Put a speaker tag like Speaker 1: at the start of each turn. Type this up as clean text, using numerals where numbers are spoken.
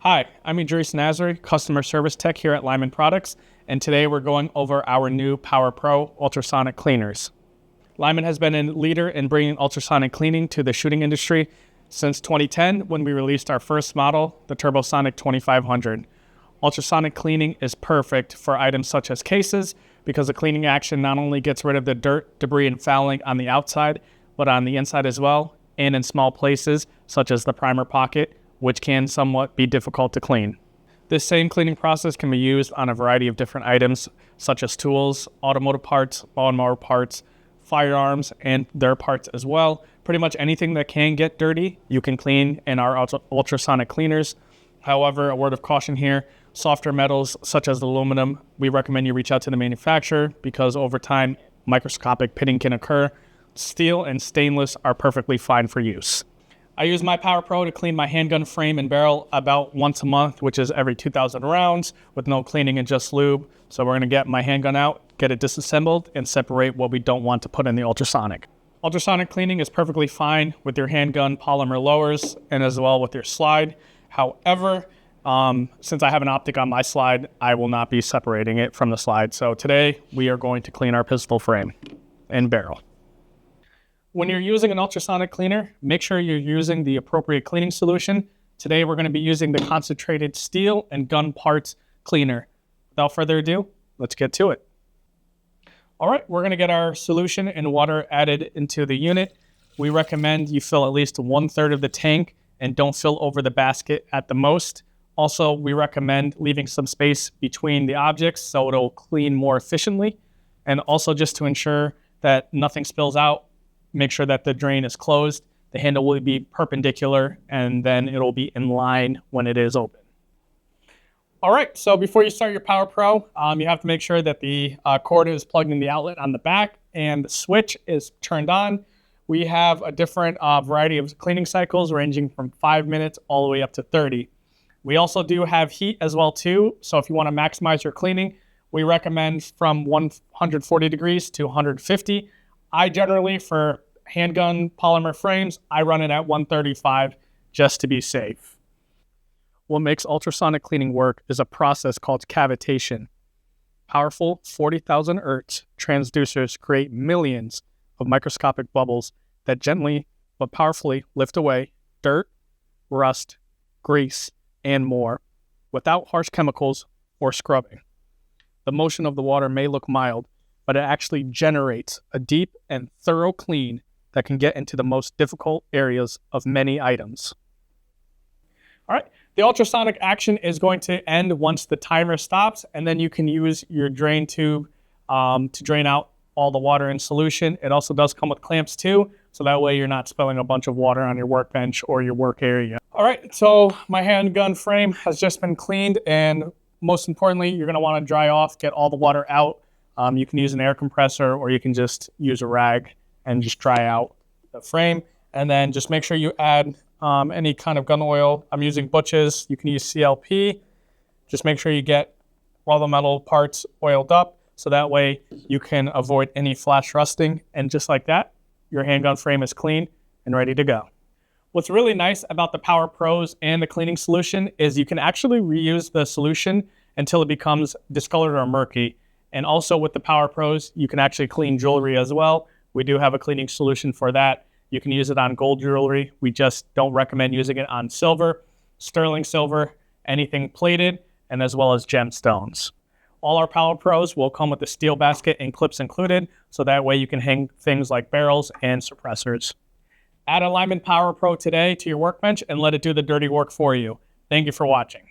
Speaker 1: Hi, I'm Idris Nazari, Customer Service Tech here at Lyman Products, and today we're going over our new Power Pro ultrasonic cleaners. Lyman has been a leader in bringing ultrasonic cleaning to the shooting industry since 2010 when we released our first model, the Turbosonic 2500. Ultrasonic cleaning is perfect for items such as cases because the cleaning action not only gets rid of the dirt, debris, and fouling on the outside, but on the inside as well, and in small places such as the primer pocket, which can somewhat be difficult to clean. This same cleaning process can be used on a variety of different items such as tools, automotive parts, lawnmower parts, firearms, and their parts as well. Pretty much anything that can get dirty, you can clean in our ultrasonic cleaners. However, a word of caution here, softer metals such as aluminum, we recommend you reach out to the manufacturer because over time, microscopic pitting can occur. Steel and stainless are perfectly fine for use. I use my Power Pro to clean my handgun frame and barrel about once a month, which is every 2,000 rounds with no cleaning and just lube. So we're gonna get my handgun out, get it disassembled, and separate what we don't want to put in the ultrasonic. Ultrasonic cleaning is perfectly fine with your handgun polymer lowers and as well with your slide. However, since I have an optic on my slide, I will not be separating it from the slide. So today we are going to clean our pistol frame and barrel. When you're using an ultrasonic cleaner, make sure you're using the appropriate cleaning solution. Today, we're going to be using the concentrated steel and gun parts cleaner. Without further ado, let's get to it. All right, we're going to get our solution and water added into the unit. We recommend you fill at least 1/3 of the tank and don't fill over the basket at the most. Also, we recommend leaving some space between the objects so it'll clean more efficiently. And also just to ensure that nothing spills out, make sure that the drain is closed, the handle will be perpendicular, and then it'll be in line when it is open. All right, so before you start your Power Pro, you have to make sure that the cord is plugged in the outlet on the back and the switch is turned on. We have a different variety of cleaning cycles ranging from 5 minutes all the way up to 30. We also do have heat as well too, so if you want to maximize your cleaning, we recommend from 140 degrees to 150. I generally, for handgun polymer frames, I run it at 135 just to be safe. What makes ultrasonic cleaning work is a process called cavitation. Powerful 40,000 Hertz transducers create millions of microscopic bubbles that gently but powerfully lift away dirt, rust, grease, and more without harsh chemicals or scrubbing. The motion of the water may look mild, but it actually generates a deep and thorough clean that can get into the most difficult areas of many items. All right, the ultrasonic action is going to end once the timer stops, and then you can use your drain tube to drain out all the water in solution. It also does come with clamps too, so that way you're not spilling a bunch of water on your workbench or your work area. All right, so my handgun frame has just been cleaned, and most importantly, you're gonna wanna dry off, get all the water out. You can use an air compressor or you can just use a rag and just dry out the frame. And then just make sure you add any kind of gun oil. I'm using Butch's. You can use CLP. Just make sure you get all the metal parts oiled up so that way you can avoid any flash rusting. And just like that, your handgun frame is clean and ready to go. What's really nice about the Power Pros and the cleaning solution is you can actually reuse the solution until it becomes discolored or murky. And also with the Power Pros, you can actually clean jewelry as well. We do have a cleaning solution for that. You can use it on gold jewelry. We just don't recommend using it on silver, sterling silver, anything plated, and as well as gemstones. All our Power Pros will come with a steel basket and clips included, so that way you can hang things like barrels and suppressors. Add a Lyman Power Pro today to your workbench and let it do the dirty work for you. Thank you for watching.